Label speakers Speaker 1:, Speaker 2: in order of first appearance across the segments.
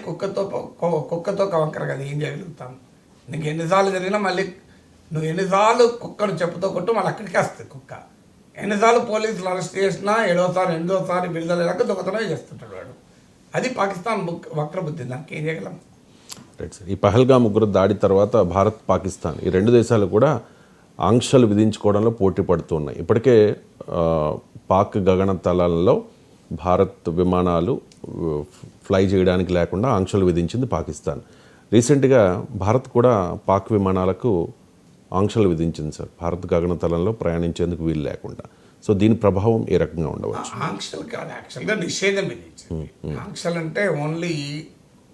Speaker 1: కుక్కతో కవంకర కదా, ఏం చేయగలుగుతాం? నీకు ఎన్నిసార్లు జరిగినా మళ్ళీ నువ్వు ఎన్నిసార్లు కుక్కను చెప్పుతో కొట్టు మళ్ళీ అక్కడికి వస్తుంది కుక్క. ఎన్నిసార్లు పోలీసులు అరెస్ట్ చేసినా 7వసారి 8వసారి విడుదలయ్యాక దొంగతనమే చేస్తుంటాడు వాడు. అది పాకిస్తాన్ వక్రబుద్ధి, దానికి ఏం చేయగలం?
Speaker 2: Right sir. ఈ పహల్గా ముగ్గురు దాడి తర్వాత భారత్ పాకిస్తాన్ ఈ రెండు దేశాలు కూడా ఆంక్షలు విధించుకోవడంలో పోటీ పడుతున్నాయి. ఇప్పటికే పాక్ గగనతలాల్లో భారత్ విమానాలు ఫ్లై చేయడానికి లేకుండా ఆంక్షలు విధించింది పాకిస్తాన్. రీసెంట్గా భారత్ కూడా పాక్ విమానాలకు ఆంక్షలు విధించింది సార్, భారత్ గగనతలంలో ప్రయాణించేందుకు వీలు లేకుండా. సో దీని ప్రభావం ఏ రకంగా ఉండవచ్చు?
Speaker 1: ఆంక్షలు కాదు, యాక్చువల్గా నిషేధం విధించింది. ఆంక్షలు అంటే ఓన్లీ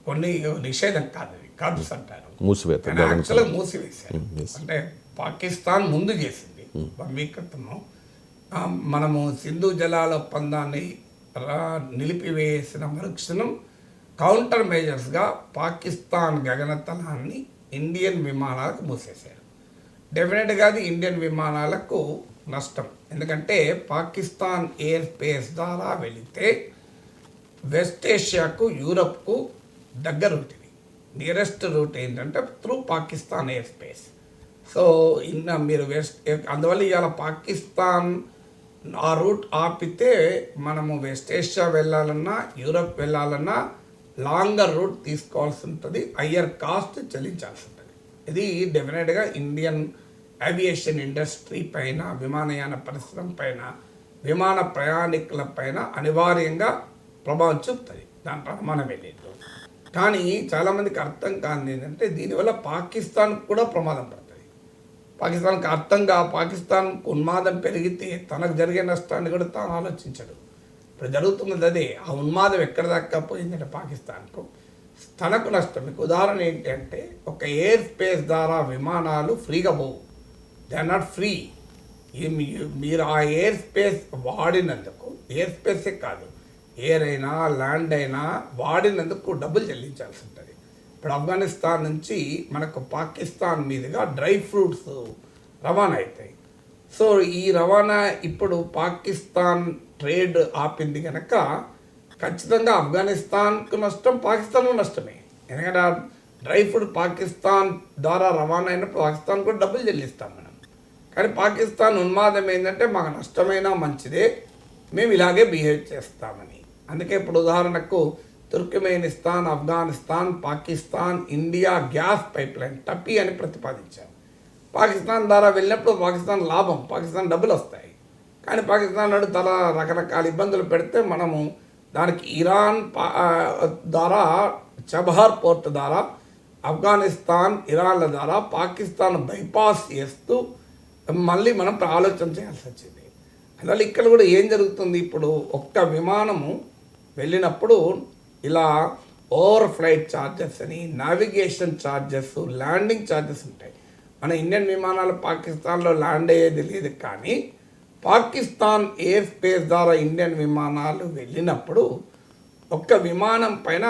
Speaker 1: కొన్ని నిషేధం కాదు, కర్బ్స్ అంటారు,
Speaker 2: మూసివేత.
Speaker 1: యాక్చువల్గా మూసివేశారు. అంటే పాకిస్తాన్ ముందు చేసింది 1 వీక్ క్రితము. మనము సింధు జలాల ఒప్పందాన్ని నిలిపివేసిన మరుక్షణం కౌంటర్ మేజర్స్గా పాకిస్తాన్ గగనతలాన్ని ఇండియన్ విమానాలకు మూసేశారు. డెఫినెట్గా అది ఇండియన్ విమానాలకు నష్టం. ఎందుకంటే పాకిస్తాన్ ఎయిర్ స్పేస్ ద్వారా వెళితే వెస్ట్ ఏషియాకు, యూరప్కు దగ్గర ఉంటుంది. నియరెస్ట్ రూట్ ఏంటంటే through Pakistan air space. So మీరు అందువల్ల ఇవాళ పాకిస్తాన్ ఆ రూట్ ఆపితే మనము వెస్ట్ ఏషియా వెళ్ళాలన్నా, యూరప్ వెళ్ళాలన్నా లాంగర్ రూట్ తీసుకోవాల్సి ఉంటుంది, హయ్యర్ కాస్ట్ చెల్లించాల్సి ఉంటుంది. ఇది డెఫినెట్గా ఇండియన్ ఏవియేషన్ ఇండస్ట్రీ పైన, విమానయాన పరిశ్రమ పైన, విమాన ప్రయాణికుల పైన అనివార్యంగా ప్రభావం చూపుతుంది, దాంట్లో అనుమానమే లేదు. కానీ చాలామందికి అర్థం కానిది ఏంటంటే దీనివల్ల పాకిస్తాన్కి కూడా ప్రమాదం పడుతుంది. పాకిస్తాన్కి అర్థంగా పాకిస్తాన్ ఉన్మాదం పెరిగితే తనకు జరిగే నష్టాన్ని కూడా తాను ఆలోచించడు. ఇప్పుడు జరుగుతున్నది అదే. ఆ ఉన్మాదం ఎక్కడ దాకా పోయిందంటే పాకిస్తాన్కు తనకు నష్టం. మీకు ఉదాహరణ ఏంటి అంటే, ఒక ఎయిర్ స్పేస్ ద్వారా విమానాలు ఫ్రీగా పోవు, దే ఆర్ నాట్ ఫ్రీ. మీరు ఆ ఎయిర్ స్పేస్ వాడినందుకు, ఎయిర్ స్పేసే కాదు, ఎయిర్ అయినా ల్యాండ్ అయినా వాడినందుకు డబ్బులు చెల్లించాల్సి ఉంటుంది. ఇప్పుడు ఆఫ్ఘనిస్తాన్ నుంచి మనకు పాకిస్తాన్ మీదుగా డ్రై ఫ్రూట్స్ రవాణా అవుతాయి. సో ఈ రవాణా ఇప్పుడు పాకిస్తాన్ ట్రేడ్ ఆపింది కనుక ఖచ్చితంగా ఆఫ్ఘనిస్తాన్కు నష్టం, పాకిస్తాన్కు నష్టమే. ఎందుకంటే డ్రై ఫ్రూట్ పాకిస్తాన్ ద్వారా రవాణా అయినప్పుడు పాకిస్తాన్ కూడా డబ్బులు చెల్లిస్తాం మనం. కానీ పాకిస్తాన్ ఉన్మాదం ఏంటంటే మాకు నష్టమైనా మంచిదే, మేము ఇలాగే బిహేవ్ చేస్తామని. అందుకే ఇప్పుడు ఉదాహరణకు Turkmenistan, Afghanistan, Pakistan, India gas pipeline TAPI అని ప్రతిపాదించారు. పాకిస్తాన్ ద్వారా వెళ్ళినప్పుడు పాకిస్తాన్ లాభం, పాకిస్తాన్ డబ్బులు వస్తాయి. కానీ పాకిస్తాన్ నాడు తల రకరకాల ఇబ్బందులు పెడితే మనము దానికి ఇరాన్ ద్వారా చబహార్ పోర్ట్ ద్వారా ఆఫ్ఘనిస్తాన్, ఇరాన్ల ద్వారా పాకిస్తాన్ బైపాస్ చేస్తూ మళ్ళీ మనం ఆలోచన చేయాల్సి వచ్చింది. అందువల్ల ఇక్కడ కూడా ఏం జరుగుతుంది, ఇప్పుడు ఒక్క విమానము వెళ్ళినప్పుడు ఇలా ఓవర్ ఫ్లైట్ ఛార్జెస్ అని, నావిగేషన్ ఛార్జెస్, ల్యాండింగ్ ఛార్జెస్ ఉంటాయి. మన ఇండియన్ విమానాలు పాకిస్తాన్లో ల్యాండ్ అయ్యేది లేదు, కానీ పాకిస్తాన్ ఎయిర్ స్పేస్ ద్వారా ఇండియన్ విమానాలు వెళ్ళినప్పుడు ఒక్క విమానం పైన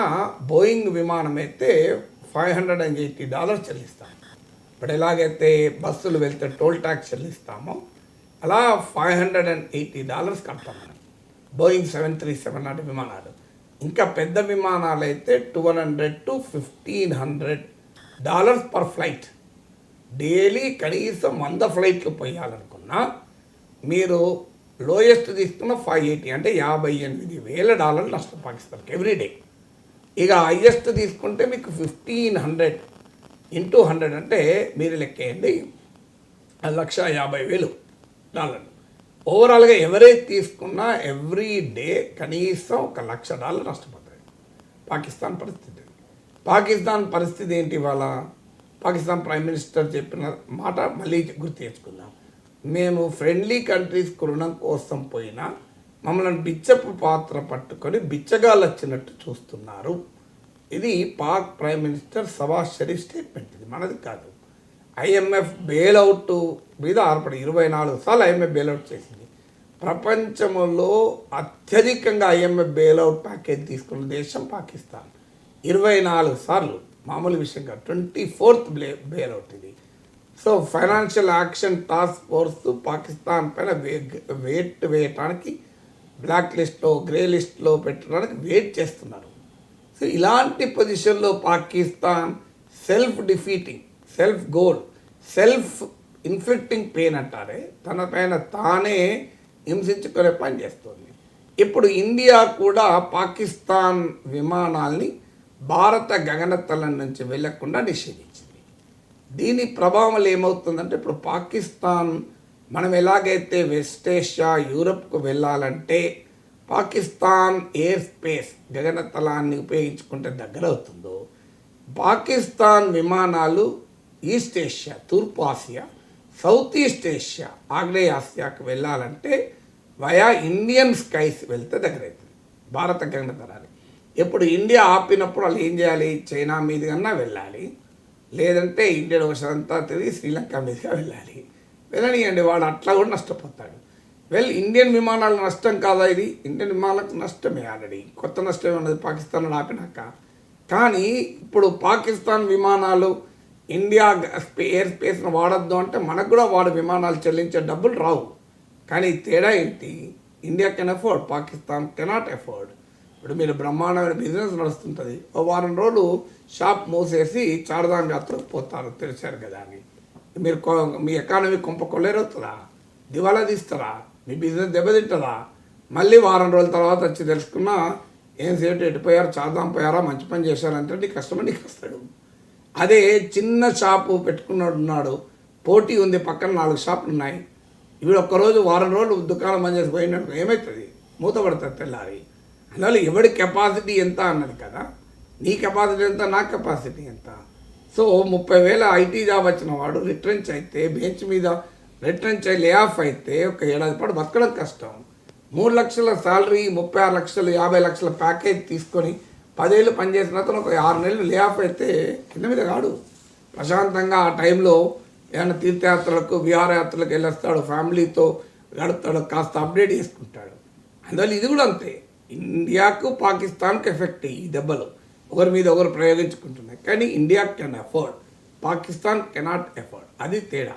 Speaker 1: బోయింగ్ విమానం అయితే $580 చెల్లిస్తాం. ఇప్పుడు ఎలాగైతే బస్సులు వెళ్తే టోల్ ట్యాక్స్ చెల్లిస్తామో అలా $580 కడతాం మనం. బోయింగ్ 737 లాంటి విమానాలు. ఇంకా పెద్ద విమానాలు అయితే $1200 to $1500 పర్ ఫ్లైట్. డైలీ కనీసం 100 ఫ్లైట్లు పోయాలనుకున్నా మీరు లోయెస్ట్ తీసుకున్న 580 అంటే $58,000 నష్టం పాకిస్తాన్కి ఎవ్రీడే. ఇక హైయెస్ట్ తీసుకుంటే మీకు 1500 into 100 అంటే మీరు లెక్కేయండి, $150,000. ఓవరాల్గా ఎవరైతే తీసుకున్నా ఎవ్రీ డే కనీసం $100,000 నష్టపోతుంది పాకిస్తాన్ పరిస్థితి. పాకిస్తాన్ పరిస్థితి ఏంటి ఇవాళ? పాకిస్తాన్ ప్రైమ్ మినిస్టర్ చెప్పిన మాట మళ్ళీ గుర్తు తెచ్చుకుందాం. మేము ఫ్రెండ్లీ కంట్రీస్కి రుణం కోసం పోయినా మమ్మల్ని బిచ్చపు పాత్ర పట్టుకొని బిచ్చగాళ్ళు వచ్చినట్టు చూస్తున్నారు. ఇది Pak prime minister Shahbaz Sharif statement, ఇది మనది కాదు. ఐఎంఎఫ్ బెయిల్అవుట్ మీద ఆధారపడి 24 సార్లు ఐఎంఎఫ్ బెయిల్అవుట్ చేసింది. ప్రపంచంలో అత్యధికంగా ఐఎంఎఫ్ బెయిల్అవుట్ ప్యాకేజ్ తీసుకున్న దేశం పాకిస్తాన్. 24 సార్లు, మామూలు విషయం కాదు. 24th బెయిల్అవుట్ ఇది. So financial action task force Pakistan పైన వేయటానికి, బ్లాక్ లిస్ట్లో, గ్రే లిస్ట్లో పెట్టడానికి వెయిట్ చేస్తున్నారు. సో ఇలాంటి పొజిషన్లో Pakistan self defeating, self goal, self inflicting pain అంటారే, తన పైన తానే హింసించుకునే పని చేస్తుంది. ఇప్పుడు ఇండియా కూడా పాకిస్తాన్ విమానాల్ని భారత గగనతలం నుంచి వెళ్లకుండా నిషేధించింది. దీని ప్రభావం ఏమవుతుందంటే ఇప్పుడు పాకిస్తాన్ మనం ఎలాగైతే వెస్ట్ ఏషియా, యూరప్కు వెళ్ళాలంటే పాకిస్తాన్ ఎయిర్ స్పేస్ గగనతలాన్ని ఉపయోగించుకుంటే దగ్గర అవుతుందో, పాకిస్తాన్ విమానాలు ఈస్ట్ ఏషియా, తూర్పు ఆసియా, సౌత్ ఈస్ట్ ఏషియా, ఆగ్నేయ ఆసియాకు వెళ్ళాలంటే వయా ఇండియన్ స్కైస్ వెళ్తే దగ్గర అవుతుంది భారత గగనతలాన్ని. ఎప్పుడు ఇండియా ఆపినప్పుడు వాళ్ళు ఏం చేయాలి? చైనా మీదుగా వెళ్ళాలి, లేదంటే ఇండియన్ ఓషన్ అంతా తిరిగి శ్రీలంక మీదుగా వెళ్ళాలి. వెళ్ళనియండి, వాడు అట్లా కూడా నష్టపోతాడు. ఇండియన్ విమానాలు నష్టం కాదా? ఇది ఇండియన్ విమానాలకు నష్టమే, ఆల్రెడీ కొత్త నష్టమే ఉన్నది పాకిస్తాన్ ఆపినాక. కానీ ఇప్పుడు పాకిస్తాన్ విమానాలు ఇండియా ఎయిర్ స్పేస్ను వాడద్దు అంటే మనకు కూడా వాడు విమానాలు చెల్లించే డబ్బులు రావు. కానీ తేడా ఏంటి? India can afford, Pakistan cannot afford. ఇప్పుడు మీరు బ్రహ్మాండమైన బిజినెస్ నడుస్తుంటుంది, ఓ వారం రోజులు షాప్ మూసేసి చార్ధామ్ యాత్రకు పోతారు, తెలిసారు కదా అని. మీరు మీ ఎకానమీ కొంప కొల్లేరవుతుందా? దివాలా తీస్తారా? మీ బిజినెస్ దెబ్బతింటుందా? మళ్ళీ వారం రోజుల తర్వాత వచ్చి తెలుసుకున్నా ఏం సేపు ఎటుపోయారు, చార్ధాం పోయారా, మంచి పని చేశారంటే నీ కస్టమర్ నీకు వస్తాడు. అదే చిన్న షాపు పెట్టుకున్నాడు ఉన్నాడు, పోటీ ఉంది, పక్కన 4 షాపులు ఉన్నాయి, ఇవి ఒక్కరోజు వారం రోజులు దుకాణం బంద్ చేసి పోయినట్టు ఏమవుతుంది? మూతపడుతుంది తెల్లారి. అందువల్ల ఎవడి కెపాసిటీ ఎంత అన్నది కదా, నీ కెపాసిటీ ఎంత, నా కెపాసిటీ ఎంత. సో 30,000 ఐటీ జాబ్ వచ్చిన వాడు రిట్రెంచ్ అయితే, బెంచ్ మీద రిట్రెంచ్ అయ్యి లే ఆఫ్ అయితే ఒక ఏడాది పాటు బతకడం కష్టం. 3 లక్షల శాలరీ, 36 లక్షలు, 50 లక్షల ప్యాకేజ్ తీసుకొని 10 ఏళ్ళు పనిచేసిన అతను ఒక 6 నెలలు లే ఆఫ్ అయితే కింద మీద కాడు. ప్రశాంతంగా ఆ టైంలో ఏమైనా తీర్థయాత్రలకు, విహారయాత్రలకు వెళ్ళొస్తాడు, ఫ్యామిలీతో గడుపుతాడు, కాస్త అప్డేట్ చేసుకుంటాడు. అందువల్ల ఇది కూడా అంతే. ఇండియాకు పాకిస్తాన్కి ఎఫెక్ట్ ఈ దెబ్బలు ఒకరి మీద ఒకరు ప్రయోగించుకుంటున్నాయి. కానీ India can afford, Pakistan cannot afford. అది తేడా.